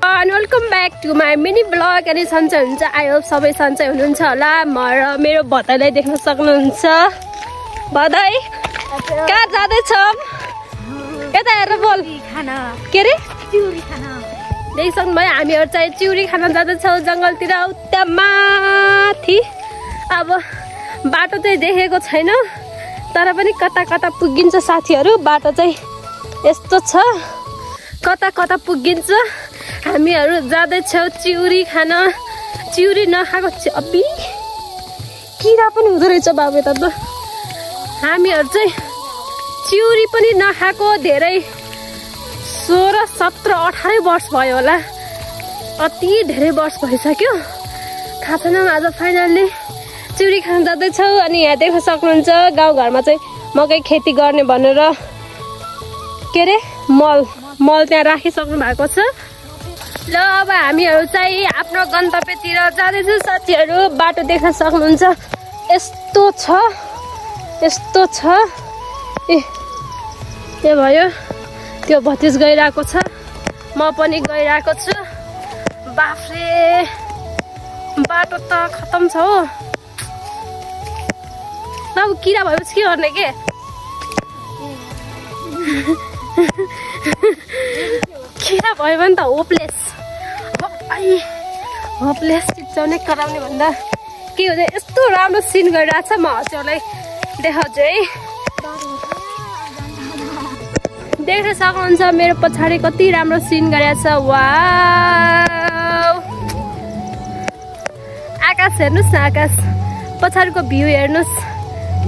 And welcome back to my mini vlog. अनि सन्चै हुनुहुन्छ, आई होप सबै सन्चै हुनुहुन्छ होला। म र मेरो भदाइलाई देख्न सक्नुहुन्छ। भदाइ कहाँ जाँदैछौँ? यता हेरेर बोल। के रे? चिउरी खान। देखिसक्नु भयो, हामीहरू चाहिँ चिउरी खान जाँदैछौँ जङ्गलतिर, उता माथि। अब बाटो चाहिँ देखेको छैन, तर पनि कता कता पुगिन्छ साथीहरू। बाटो चाहिँ यस्तो छ, कता कता पुगिन्छ। हामीहरू जाँदैछौँ चिउरी खान। चिउरी नखाएको अबि किरा पनि हुँदो रहेछ बाबु त। हामीहरू चाहिँ चिउरी पनि नखाएको धेरै 16, 17, 18 वर्ष भयो होला। अति धेरै वर्ष भइसक्यो खाएको छैनौँ। आज फाइनल्ली चिउरी खान जाँदैछौँ। अनि यहाँ देख्न सक्नुहुन्छ गाउँघरमा चाहिँ मकै खेती गर्ने भनेर के अरे मल त्यहाँ राखिसक्नु भएको छ। ल अब हामीहरू चाहिँ आफ्नो गन्तव्यतिर जाँदैछौँ साथीहरू। बाटो देख्न सक्नुहुन्छ, यस्तो छ, यस्तो छ। ए भयो, त्यो भतिज गइरहेको छ, म पनि गइरहेको छु। बाफ्रे बाटो त खतम छ हो। अब किरा भएपछि के गर्ने के? किरा भयो भने त होपलेस चिप्चाउने कराउने भन्दा के हुन्छ। यस्तो राम्रो सिन गरिरहेछ, म हजुरलाई देखाउँछु है। देख्न सक्नुहुन्छ मेरो पछाडि कति राम्रो सिन गरिरहेछ। वाउ, आकाश हेर्नुहोस् न, आकाश पछाडिको भ्यू हेर्नुहोस्,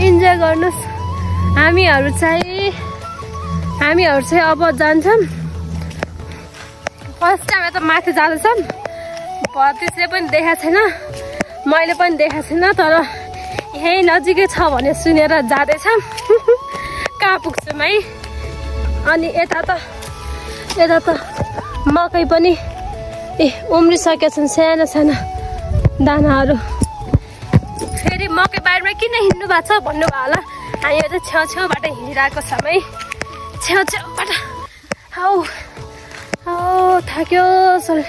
इन्जोय गर्नुहोस्। हामीहरू चाहिँ अब जान्छौँ। फर्स्ट टाइम यता माथि जाँदैछौँ। भतिजले पनि देखाएको छैन, मैले पनि देखाएको छैन, तर यहीँ नजिकै छ भने सुनेर जाँदैछौँ। कहाँ पुग्छौँ है। अनि यता त मकै पनि उम्रिसकेका छन्, साना साना दानाहरू। फेरि मकै बारीमा किन हिँड्नु भएको छ भन्नुभयो होला। हामी चाहिँ छेउछेउबाट हिँडिरहेको छौँ है, छेउछेउबाट। हौ थाक्यो सर।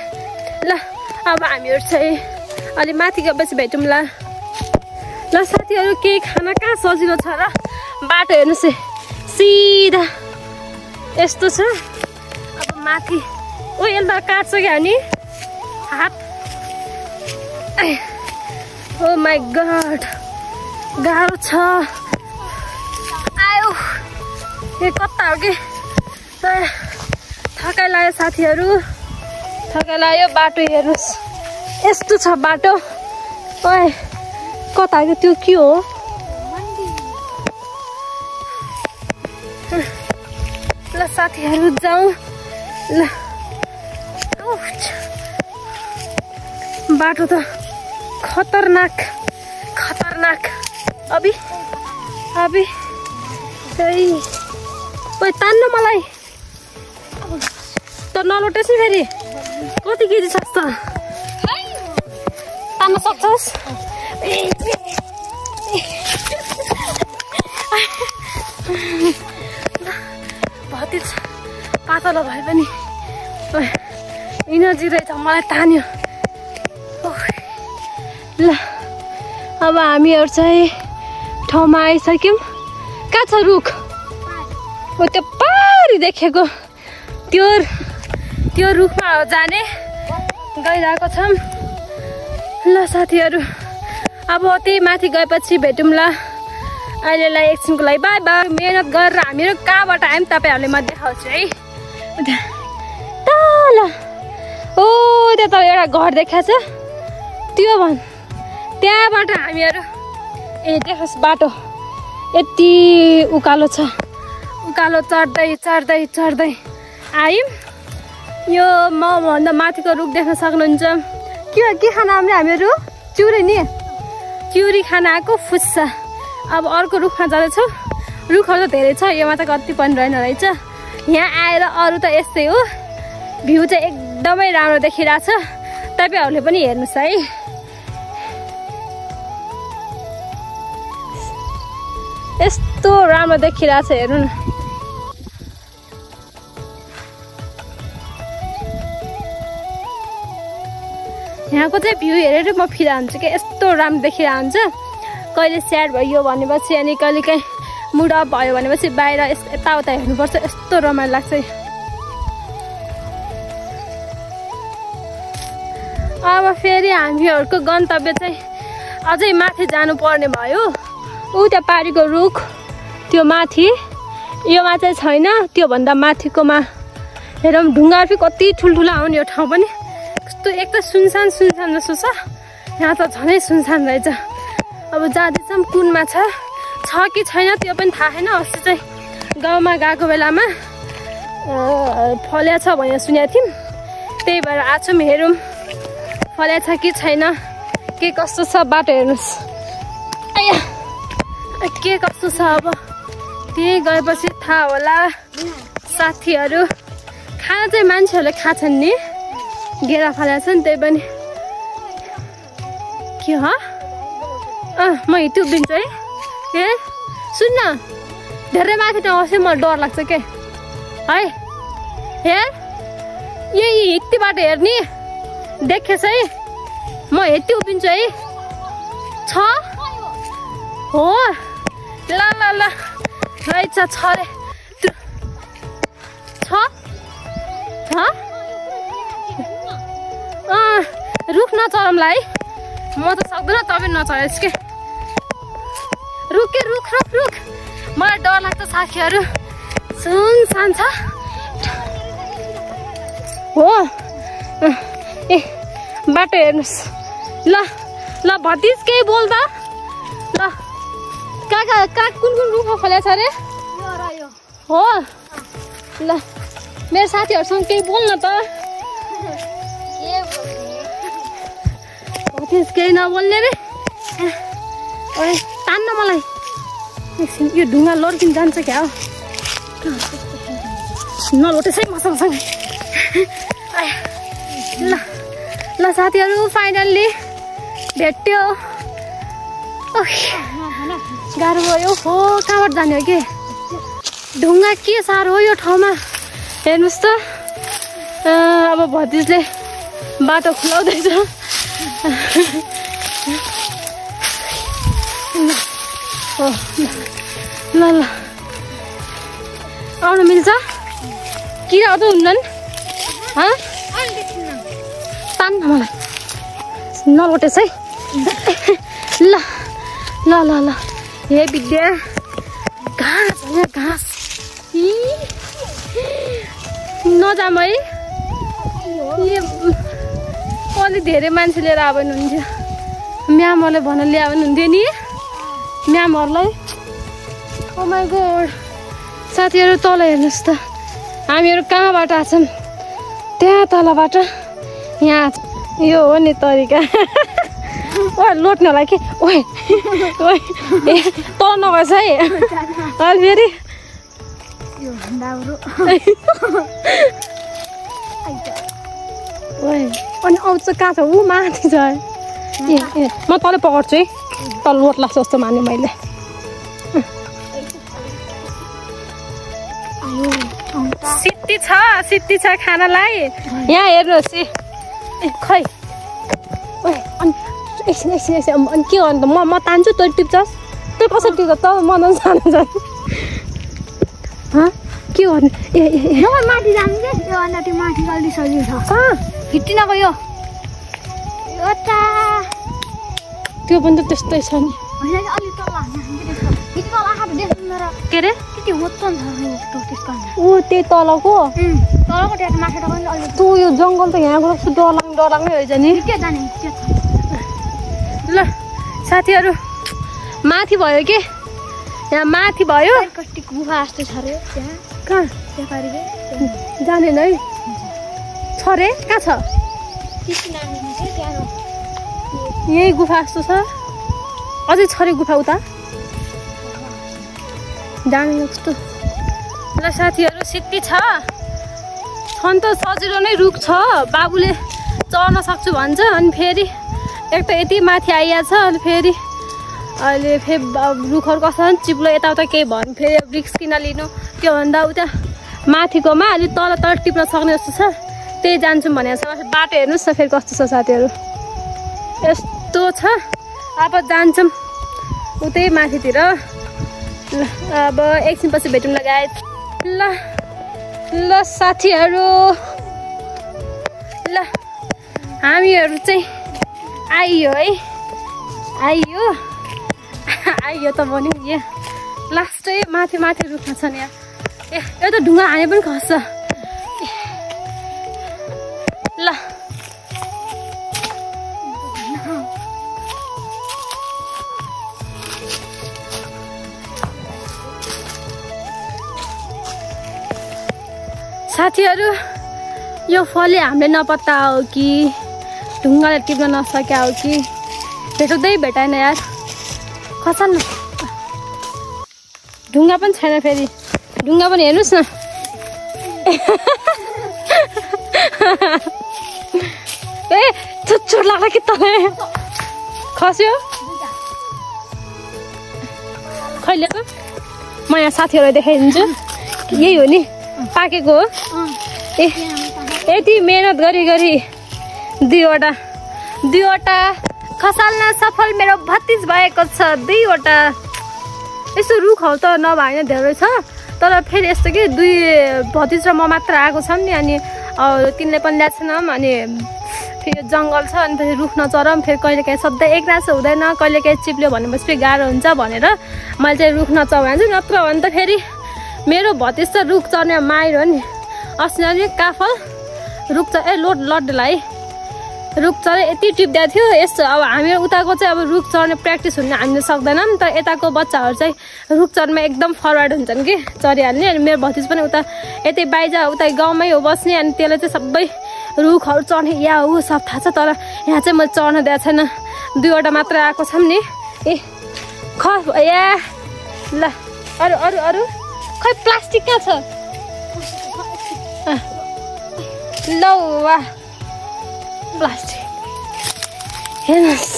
ल अब हामीहरू चाहिँ अलि माथि गएपछि भेटौँला। ल साथीहरू, केही खाना कहाँ सजिलो छ र? बाटो हेर्नुहोस् है, सिधा यस्तो छ। अब माथि यसले त काट्छ क्या नि हात। ओ माई गड, गाह्रो छ। आयो यो कता हो कि? थकाइ लाग्यो साथीहरू, थकाइ लाग्यो। बाटो हेर्नुहोस्, यस्तो छ बाटो। ओए कता हो त्यो? के हो? ल साथीहरू जाउँ। ल बाटो त खतरनाक। अबि तान्नु मलाई त नलोटेस् नि। फेरि कति केजी सक्छ तान्न सक्छस्? भतिज पातलो भए पनि इनर्जी रहेछ, मलाई तान्यो। ल अब हामीहरू चाहिँ ठाउँमा आइसक्यौँ। कहाँ छ रुख? हो त्यो पारी देखेको त्यो रुखमा जाने गइरहेको छौँ। ल साथीहरू, अब त्यही माथि गएपछि भेटौँला। अहिलेलाई एकछिनको लागि बाई बाई। मेहनत गरेर हामीहरू कहाँबाट आयौँ तपाईँहरूले म देखाउँछु है। तल ओ त्यहाँ त एउटा घर देखाएको छ, त्यो भन् त्यहाँबाट हामीहरू देखोस् बाटो यति उकालो छ। उकालो चढ्दै आयौँ। यो म भन्दा माथिको रुख देख्न सक्नुहुन्छ। के खाना हामीहरू? चिउरी नि, चिउरी खाना आएको फुस्सा। अब अर्को रुखमा जाँदैछौँ। रुखहरू त धेरै छ, योमा त कति पनि रहेन रहेछ। यहाँ आएर अरू त यस्तै हो। भ्यू चाहिँ एकदमै राम्रो देखिरहेछ, तपाईँहरूले पनि हेर्नुहोस् है। यस्तो राम्रो देखिरहेछ, हेर्नु न। यहाँको चाहिँ भ्यू हेरेर म फिरा हुन्छु कि यस्तो राम्रो देखिरहेको हुन्छ। कहिले स्याड भयो भनेपछि अनि कहिले काहीँ मुड अफ भयो भनेपछि बाहिर यताउता हेर्नुपर्छ, यस्तो रमाइलो लाग्छ। अब फेरि हामीहरूको गन्तव्य चाहिँ अझै माथि जानुपर्ने भयो। ऊ त्यो पारीको रुख त्यो माथि, योमा चाहिँ छैन, त्योभन्दा माथिकोमा हेरौँ। ढुङ्गा पनि कति ठुल्ठुला आउने यो ठाउँ पनि कस्तो एक त सुनसान सुनसान जस्तो छ, यहाँ त झनै सुनसान रहेछ। अब जाँदैछौँ कुनमा छ कि छैन त्यो पनि थाहा छैन। अस्ति चाहिँ गाउँमा गएको बेलामा फल्या छ भनेर सुनेको थियौँ, त्यही भएर आछौँ हेरौँ फल्या छ कि छैन, के कस्तो छ बाटो हेर्नुहोस्। के कस्तो छ अब त्यही गएपछि थाहा होला। साथीहरू खाना चाहिँ मान्छेहरूले खान्छन् नि, गेरा फल्या छ नि, त्यही पनि के हो म हिँड्छु उभिन्छु है। ए सुन्न धेरै माथि नआउँछ, मलाई डर लाग्छ के है। हेर यही हित्तीबाट हेर्ने देखेछ है, म यति उभिन्छु है। छ हो ल ल ल रहेछ, छ रे छ रुख नचढौँला है, म त सक्दैन, तपाईँ नचढेस् के। रुख के रुख रुख रुख, मलाई डर लाग्छ साथीहरू, सुनसान छ हो। ए बाटो हेर्नुहोस् ल ल भतिज केही बोल्दा ल। कहाँ कुन कुन रुखमा फल्या छ अरे हो। ल मेरो साथीहरूसँग केही बोल्न त। भतिज केही नबोल्ने रे, तान्न मलाई। यो ढुङ्गा लड्किन जान्छ क्या हो, नलोटेछ है मसँग। ल ल साथीहरू फाइनल्ली भेट्यो। गाह्रो भयो हो, कहाँबाट जाने हो कि ढुङ्गा के साह्रो हो यो ठाउँमा हेर्नुहोस् त। अब भतिजले बाटो खुलाउँदैछ। ल ल आउनु मिल्छ? किन अझ हुन्नन्? तान्न मलाई, नलोटेछ है। ल ल ल ल हे विद्या, घाँस होइन घाँस, नजाम है। अलि धेरै मान्छे लिएर आयो भने हुन्थ्यो, म्यामहरूलाई भन ल्यायो भने हुन्थ्यो नि म्यामहरूलाई। ओ माइ गॉड साथीहरू तल हेर्नुहोस् त, हामीहरू कहाँबाट आछौँ? त्यहाँ तलबाट यहाँ। यो हो नि तरिका। ओ लोट्नु होला कि ओए ओए तल नगएछ है अलि फेरि। अनि आउँछ कहाँ छ? ऊ माथि छ। ए म तलै पकड्छु है, तल लोट लाग्छ जस्तो माने मैले। सित्ती छ खानालाई। यहाँ हेर्नुहोस् खै। अनि एकछिन एकछिन एकछिन अनि के गर्नु त? म तान्छु, तँ टिप्छस्। त्यो कसरी टिप्छ त? म त सानो छ। के गर्नु? ए माथि जानु के त्योभन्दा त्यो माथि अलि सजिलो छ। कहाँ हिँड्न गयो त्यो पनि त त्यस्तै छ नि। के अरे ऊ त्यही तलको तँ यो जङ्गल त यहाँको कस्तो डरलाग्ने रहेछ नि। ल साथीहरू माथि भयो के, यहाँ माथि भयो। गुफा जस्तो छ अरे त्यहाँ। कहाँ जानेन है छ रे? कहाँ छ? यही गुफा जस्तो छ, अझै छ रे गुफा उता जाने जस्तो। ल साथीहरू सित्ती छ त सजिलो नै रुख छ, बाबुले चढ्न सक्छु भन्छ। अनि फेरि एक त यति माथि आइहाल्छ, अनि फेरि अहिले फेरि रुखहरू कस्तो चिप्लो यताउता केही भन्नु, फेरि रिक्स किन लिनु? त्योभन्दा उता माथिकोमा अलिक तल टिप्न सक्ने जस्तो छ, त्यही जान्छौँ भनेको छ। बाटो हेर्नुहोस् न फेरि कस्तो छ साथीहरू। यस्तो छ अब जान्छौँ उतै माथितिर ल अब एकछिनपछि भेटौँला गाइस ल ल साथीहरू ल हामीहरू चाहिँ आइयो है आइयो आइयो त भन्यो यहाँ लास्टै माथि माथि रुखमा छ नि यहाँ ए यो त ढुङ्गा हाने पनि खस्छ ल साथीहरू यो फलले हामीले नपत्ता हो कि ढुङ्गाले टिप्न नसक्या हो कि भेटाउँदै भेटाएन यार खसाल न ढुङ्गा पनि छैन फेरि ढुङ्गा पनि हेर्नुहोस् न ए चोट लाग्ला कि तँलाई खस्यो खैलेको म यहाँ साथीहरूलाई देखाइदिन्छु यही हो नि पाकेको हो ए यति मेहनत गरी गरी दुईवटा खसाल्न सफल मेरो भतिज भएको छ दुईवटा यस्तो रुखहरू त नभए धेरै छ तर फेरि यस्तो कि दुई भतिज र म मात्र आएको छौँ नि अनि तिनले पनि ल्याएको छैनौँ अनि फेरि जङ्गल छ अनि फेरि रुख नचरौँ फेरि कहिलेकाहीँ सधैँ एक रात हुँदैन कहिलेकाहीँ चिप्ल्यो भनेपछि फेरि गाह्रो हुन्छ भनेर मैले चाहिँ रुख नचराउँछु नत्र भने त फेरि मेरो भतिज त रुख चढ्ने माहिर हो नि अस्ति नि काफल रुख लड्डेलाई रुख चढे यति टिप्दिएको थियो यस्तो अब हामी उताको चाहिँ अब रुख चढ्ने प्र्याक्टिस हुन हामीले सक्दैनौँ नि त यताको बच्चाहरू चाहिँ रुख चढ्ने एकदम फरवर्ड हुन्छन् कि चढिहाल्ने अनि मेरो भतिज पनि उता यतै बाहिर उता गाउँमै हो बस्ने अनि त्यसले चाहिँ सबै रुखहरू चढ्ने या ऊ सब थाहा छ तर यहाँ चाहिँ मैले चढ्न दिएको छैन दुईवटा मात्र आएको छौँ नि ए या ल अरू अरू अरू खै प्लास्टिक कहाँ छ ल वाह प्लास्टिक हेर्नुहोस्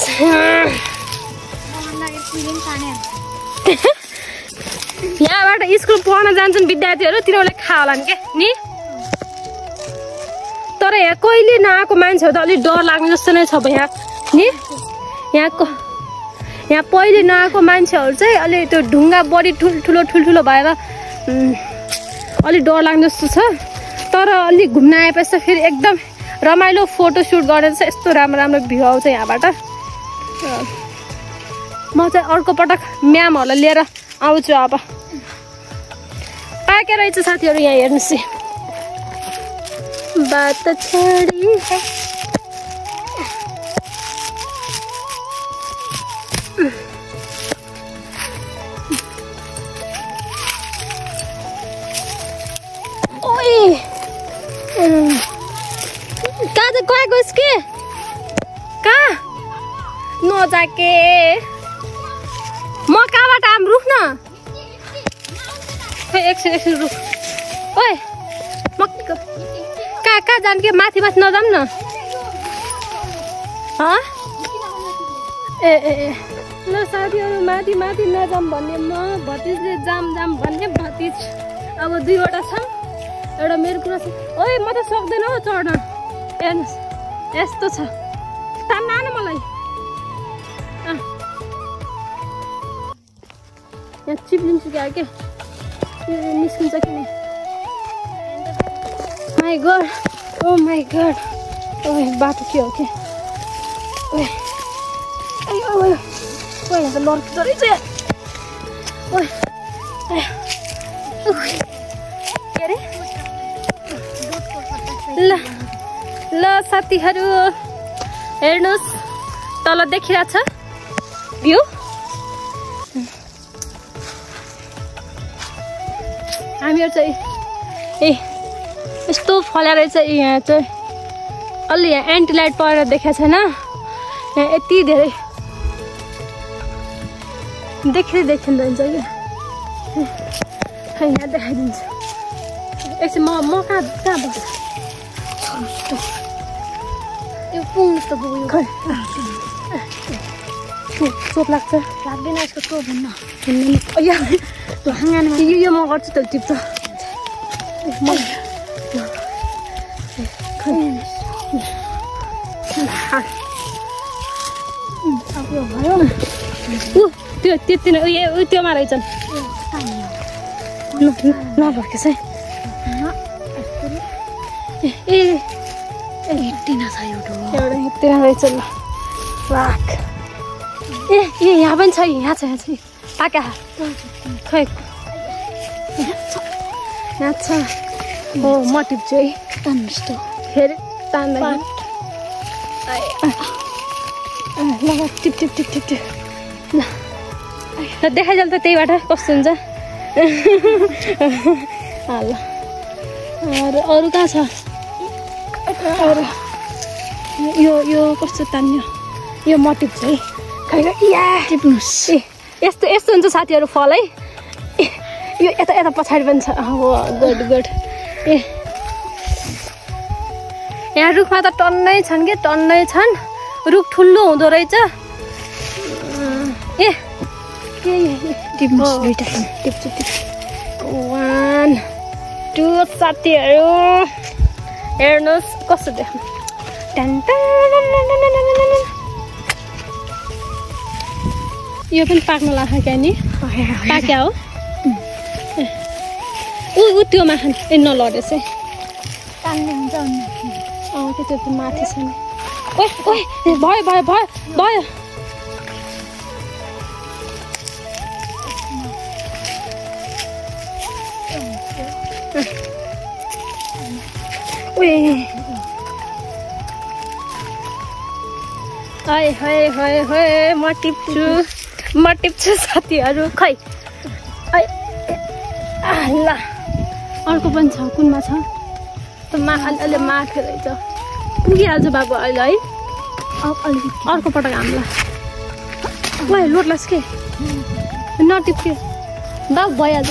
यहाँबाट स्कुल पढ्न जान्छन् विद्यार्थीहरू तिनीहरूले खा होला नि के नि तर यहाँ कहिले नआएको मान्छेहरू त अलिक डर लाग्ने जस्तो नै छ यहाँ नि यहाँ पहिले नआएको मान्छेहरू चाहिँ अलि त्यो ढुङ्गा बढी ठुल्ठुलो भएर अलिक डर लाग्ने जस्तो छ तर अलिक घुम्न आएपछि त फेरि एकदम रमाइलो फोटोसुट गरेर चाहिँ यस्तो राम्रो राम्रो भ्यू आउँछ यहाँबाट म चाहिँ अर्को पटक म्यामहरूलाई लिएर आउँछु अब पाके रहेछ साथीहरू यहाँ हेर्नुहोस् बात छोडी कहाँ चाहिँ गएको के कहाँ नजाके म कहाँबाट आम रुख न एकछिन रुख ओए म कहाँ जानु के माथि नजाऊँ न ए ल साथीहरू माथि नजाऊँ भन्ने म भतिजले जाम भन्ने भतिज अब दुईवटा छ एउटा मेरो कुरा छ ओए म त सक्दैन हौ चढ्न हेर्नुहोस् यस्तो छ तान्न न मलाई यहाँ चिप्लिन्छु क्या के निस्किन्छ कि नि my god oh my god oh बाटो के हो के त लड्किँदो रहेछ के अरे ल साथीहरू हेर्नुहोस् तल देखिरहेछ भ्यू हामीहरू चाहिँ ए यस्तो फल्या रहेछ यहाँ चाहिँ अलि यहाँ एन्टी लाइट परेर देखाएको छैन यहाँ यति धेरै देखिँदो हुन्छ क्या यहाँ देखाइदिन्छु एकछिन म कहाँ बस्छ यो पुङ जस्तो पुग्यो चोट लाग्छ लाग्दैन यसको चोट हुन्न यो म गर्छु त टिप त यो भयो त्यो त्यति नै त्योमा रहेछन् नभएको चाहिँ हिट्टिन छ एउटा हिट्टिन रहेछ ल राख यहाँ पनि छ यहाँ छ पाका खै यहाँ छ हो म टिप्छु है तान्नुस्तो फेरि तान्दा ल tip tip tip tip tip ल देखाइजल त त्यहीबाट कस्तो हुन्छ ल अरू कहाँ छ अरू यो कस्तो तान्यो यो म टिप्छु है खै टिप्नुहोस् यस्तो यस्तो हुन्छ साथीहरू फल है यो यता यता पछाडि पनि छ हो गुड गुड यहाँ रुखमा त टन्नै छन् कि टन्नै छन् रुख ठुलो हुँदो रहेछ टिप्नुहोस् दुईटा टिप्छु 1 2 साथीहरू हेर्नुहोस् कस्तो देख्नु यो पनि पाक्न लाग्छ क्या नि पाक्या हो ऊ त्यो माखा नलडेछ है तान्ने हुन्छ त्यो त माथि छ नि ओइ भयो भयो भयो भयो म टिप्छु साथीहरू खै ल अर्को पनि छ कुनमा छ त अलि माथि रहेछ पुगिहाल्छ बाबु अहिले है अर्को पटक हामीलाई ओइ लोट्लास् के नटिप्के बाबु भइहाल्छ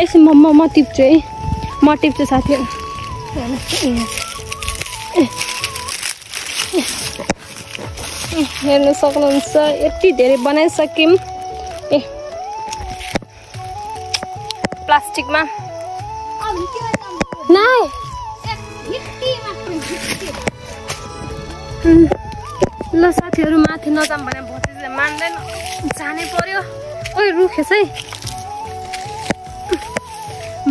एकछिन म टिप्छु है म टिप्छु साथीहरू हेर्नु सक्नुहुन्छ यति धेरै बनाइसक्यौँ प्लास्टिकमा नाइ ल साथीहरू माथि नजाम भने भतिजले मान्दैन जानै पर्यो ओइ रुखेछ है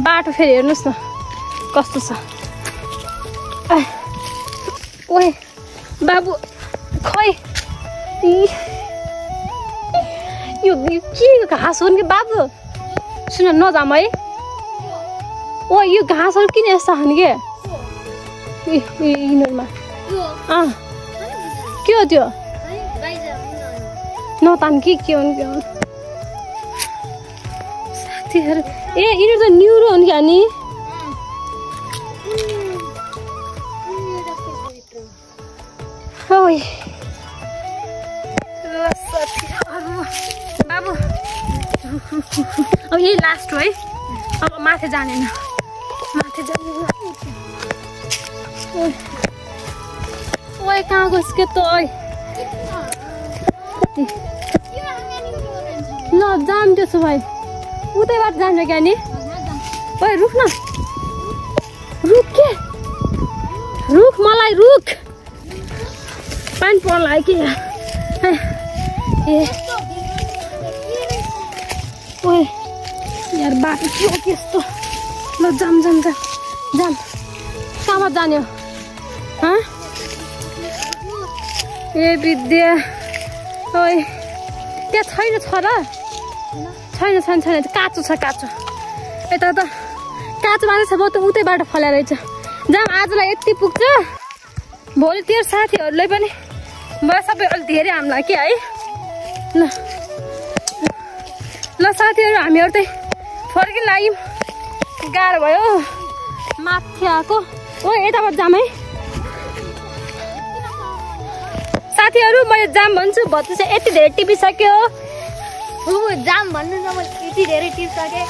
बाटो फेरि हेर्नुहोस् न कस्तो छ ओइ बाबु खै यो के घाँस हो नि बाबु सुन नजाम है ओ यो घाँसहरू किन यस्तो खाने के यिनीहरूमा के हो त्यो नतान के हो नि साथीहरू यिनीहरू त न्युरो हो नि क्या नि बाबु अब यही लास्ट हो है अब माथि जानेन ओइ कहाँ गइस् के त ओइ ल जाम त्यसो भए उतैबाट जान्छ क्या नि ओइ रुख न रुख के रुख मलाई रुख पानी पर्ला कि ओइ यार बाटो के हो त्यस्तो ल जाम कहाँबाट जाने हो ए विद्या ओइ त्यहाँ छैन छ र छैन काँचो छ यता त काँचो मात्रै छ त उतैबाट फल्या रहेछ जाम आजलाई यति पुग्छ भोलि त्यो साथीहरूलाई पनि भयो सबै अलिक धेरै हामीलाई के है ल साथीहरू हामीहरू चाहिँ फर्किन लाग्यौँ गाह्रो भयो माथि आएको ओ यताबाट जाम है साथीहरू मैले जाम भन्छु भत्ती चाहिँ यति धेरै टिपिसक्यो जाम भन्नु न म यति धेरै टिपिसकेँ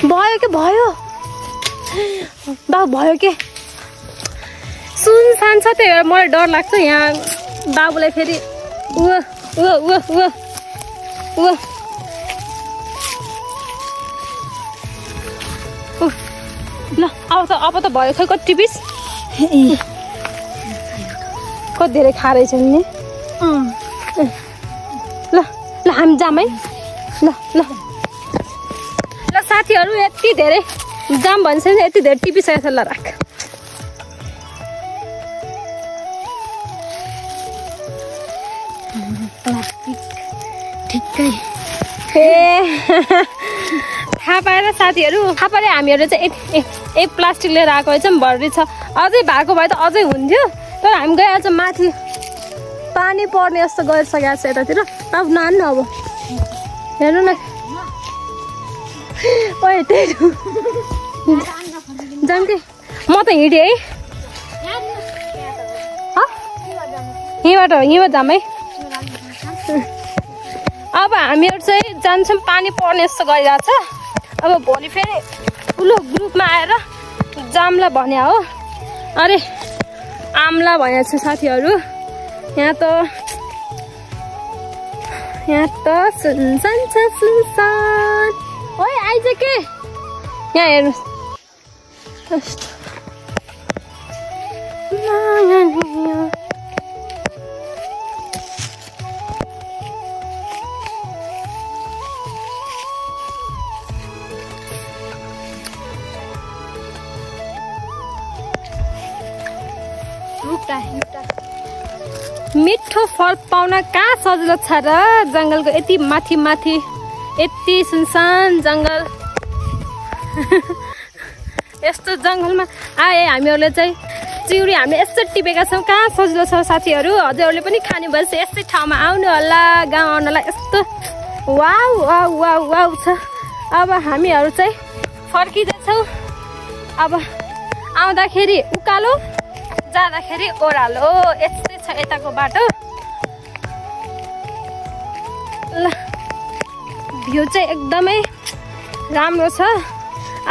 भयो के भयो भयो के सुनसान छ त्यही भएर मलाई डर लाग्छ यहाँ बाबुलाई फेरि ल अब त भयो खै कति पिस कति धेरै खारै छ नि ल ल हामी जाम है ल ल ल साथीहरू यति धेरै जाम भन्छ नि यति धेरै टिपिसकेको छ ल राख ठिक्कै थाहा पाएर साथीहरू थाहा पाएर हामीहरू चाहिँ एक प्लास्टिक लिएर आएको चाहिँ भर्री छ अझै भएको भए त अझै हुन्थ्यो तर हामी गए आज माथि पानी पर्ने जस्तो गरिसकेको छ यतातिर अब नान्नु अब हेर्नु न ओए त्यही जाम कि म त हिँडेँ है यहीँबाट जाम है अब हामीहरू चाहिँ जान्छौँ पानी पर्ने जस्तो गरिरहेछ अब भोलि फेरि ठुलो ग्रुपमा आएर जामला भन्या हो अरे आम्ला भनेको छ साथीहरू यहाँ त सुनसान छ सुनसान ओए आइज के यहाँ हेर्नुहोस् मिठो फल पाउन कहाँ सजिलो छ र जङ्गलको यति माथि माथि यति सुनसान जङ्गल यस्तो जङ्गलमा आए हामीहरूले चाहिँ चिउरी हामीले यस्तो टिपेका छौँ कहाँ सजिलो छ साथीहरू हजुरहरूले पनि खाने भएपछि यस्तै ठाउँमा आउनु होला गाउँ आउनलाई यस्तो वाउ वाउ वाउ वाउ छ अब हामीहरू चाहिँ फर्किँदैछौँ अब आउँदाखेरि उकालो जाँदाखेरि ओह्रालो यस्तै छ यताको बाटो ल भ्यू चाहिँ एकदमै राम्रो छ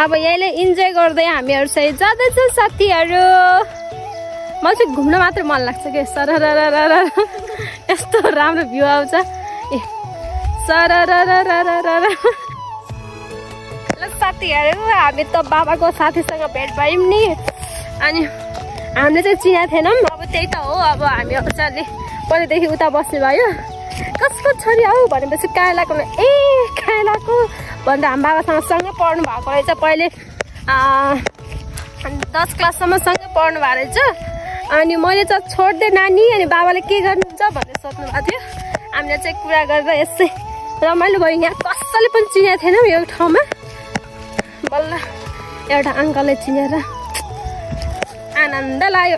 अब यहीले इन्जोय गर्दै हामीहरू चाहिँ जाँदैछौँ साथीहरू मलाई चाहिँ घुम्न मात्र मन लाग्छ कि सररररर यस्तो राम्रो भ्यू आउँछ ए सरररररर ल साथीहरू हामी त बाबाको साथीसँग भेट भयौँ नि अनि हामीले चाहिँ चिनाएको थिएनौँ अब त्यही त हो अब हामीहरू चाहिँ अलि पहिलेदेखि उता बस्ने भयो कसको छोरी आऊ भनेपछि कायलाको ए कायलाको भनेर हामी बाबासँग सँगै पढ्नु भएको रहेछ पहिले 10 क्लाससम्म सँगै पढ्नु भएको रहेछ अनि मैले चाहिँ छोड्दे नानी अनि बाबाले के गर्नुहुन्छ भनेर सोध्नु भएको थियो हामीले चाहिँ कुरा गरेर यसै रमाइलो भयो यहाँ कसैले पनि चिनेको थिएनौँ यो ठाउँमा बल्ल एउटा अङ्कलले चिनेर आनन्द लाग्यो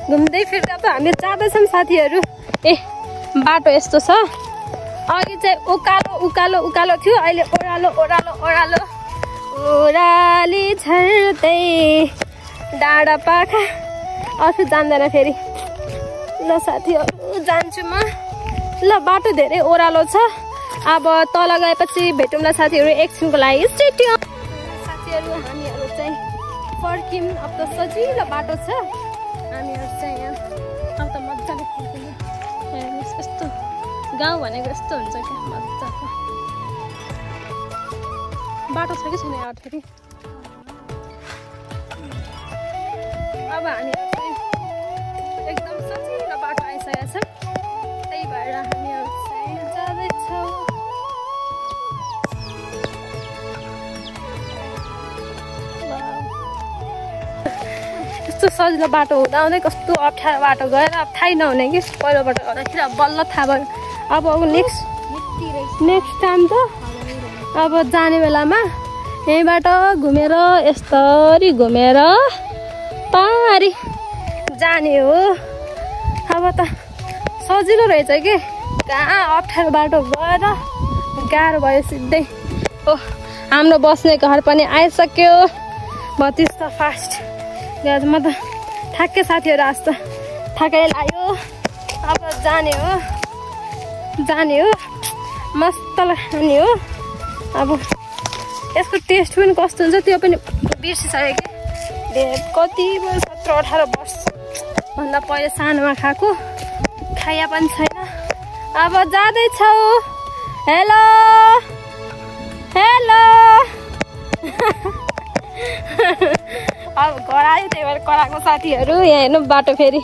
घुम्दै फिर्दा त हामी जाँदैछौँ साथीहरू ए बाटो यस्तो छ अघि चाहिँ उकालो उकालो उकालो थियो अहिले ओह्रालो ओह्रालो ओह्रालो ओह्राली छर्दै डाँडा पाखा अझै जान्दैन फेरि ल साथीहरू जान्छु म ल बाटो धेरै ओह्रालो छ अब तल गएपछि भेटौँला साथीहरू एकछिनको लागि स्टेडियम साथीहरू हामीहरू चाहिँ फर्किम अब त सजिलो बाटो छ हामीहरू चाहिँ यहाँ अब त मजाले फर्किनु हेर्नुहोस् यस्तो गाउँ भनेको यस्तो हुन्छ क्या मजाको बाटो छ कि छैन यहाँ फेरि अब हामीहरू चाहिँ एकदम सजिलो बाटो आइसकेको छ त्यही भएर हामीहरू चाहिँ जाँदैछौँ यस्तो सजिलो बाटो हुँदाहुँदै कस्तो अप्ठ्यारो बाटो गएर अब थाहै नहुने कि पहिलोबाट गर्दाखेरि अब बल्ल थाहा भयो अब नेक्स्ट टाइम त अब जाने बेलामा यहीँबाट घुमेर यस्तरी घुमेर पारी जाने हो अब त सजिलो रहेछ कि कहाँ अप्ठ्यारो बाटो गएर गाह्रो भयो सिधै ओ हाम्रो बस्ने घर पनि आइसक्यो म त्यस्तो फास्ट म त ठ्याक्कै साथीहरू आज त ठ्याक्कै लाग्यो अब जाने हो मस्त लाग्ने हो अब यसको टेस्ट पनि कस्तो हुन्छ त्यो पनि बिर्सिसक्यो कि धेरै कति 17-18 वर्ष भन्दा पहिले सानोमा खाएको खाया पनि छैन अब जाँदैछौ हेलो अब घर आयो त्यही भएर कराएको साथीहरू यहाँ हेर्नु बाटो फेरि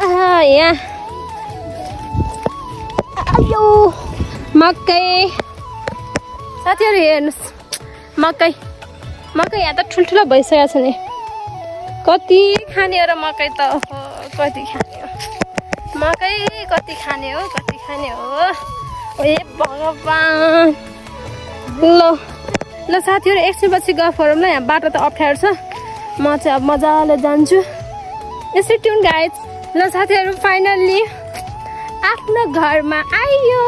यहाँ आयो मकै साथीहरू हेर्नुहोस् मकै यहाँ त ठुल्ठुलो भइसकेको छ नि कति खाने हो र मकै त कति खाने हो मकै कति खाने हो ए भगवान् ल साथीहरू एकछिनपछि गफ गरौँ ल यहाँ बाटो त अप्ठ्यारो छ म चाहिँ अब मजाले जान्छु यसै ट्युन गाइज ल साथीहरू फाइनल्ली आफ्नो घरमा आइयो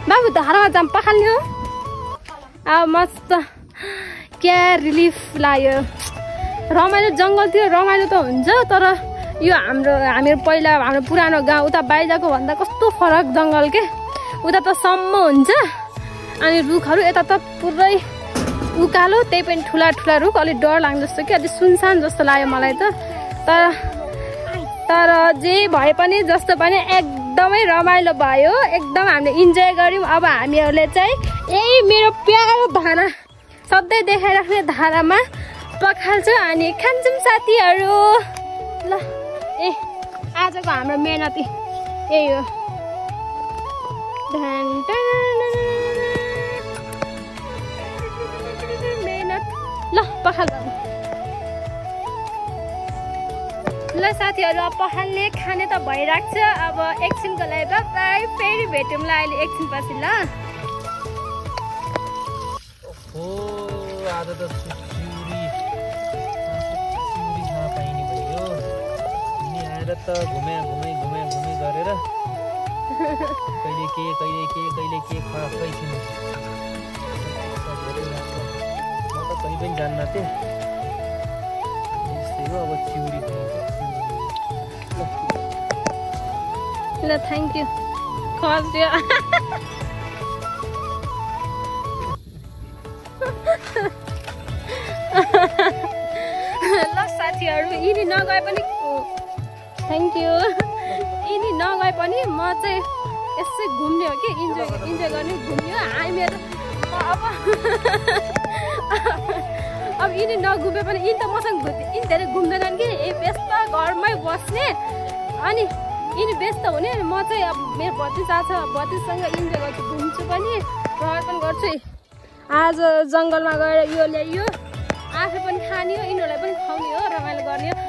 बाबु धारामा जाम पखाल्ने हो अब मस्त क्या रिलिफ लाग्यो रमाइलो जङ्गलतिर रमाइलो त हुन्छ तर यो हामीहरू पहिला हाम्रो पुरानो गाउँ उता बाहिरको भन्दा कस्तो फरक जङ्गल के उता त सम्म हुन्छ अनि रुखहरू यता त पुरै उकालो त्यही पनि ठुला रुख अलिक डर लाग्ने जस्तो कि अलिक सुनसान जस्तो लाग्यो मलाई त तर जे भए पनि जस्तो पनि एकदमै रमाइलो भयो एकदम हामीले इन्जोय गऱ्यौँ अब हामीहरूले चाहिँ यही मेरो प्यारो धारा सधैँ देखाइराख्ने धारामा पखाल्छु अनि खान्छौँ साथीहरू ल ए आजको हाम्रो मेहनती यही हो मेहनत ल पखाल ल साथीहरू अब पखाल्ने खाने त भइरहेको छ अब एकछिनको लागि बाई फेरि भेटौँला अहिले एकछिन पछि ल आज त चिउरी खान पाइने भयो अनि आएर त घुमे गरेर कहिले के खराबै छैन म त कहीँ पनि जान्न थिएँ यस्तै हो अब चिउरी ल थ्याङ्क यू खस्यो ल साथीहरू यिनी नगए पनि थ्याङ्क यू यिनी नगए पनि म चाहिँ यसै घुम्ने हो कि इन्जोय गर्ने घुम्ने हो हामीहरू अब यिनी नघुमे पनि यिनी त मसँग यिनी धेरै घुम्दैनन् कि व्यस्त घरमै बस्ने अनि यिनी व्यस्त हुने अनि म चाहिँ अब मेरो भतिजा छ भतिजसँग इन्जोय गर्छु घुम्छु पनि रमाइलो पनि गर्छु आज जङ्गलमा गएर यो ल्याइयो आफै पनि खाने हो यिनीहरूलाई पनि खुवाउने हो रमाइलो गर्ने हो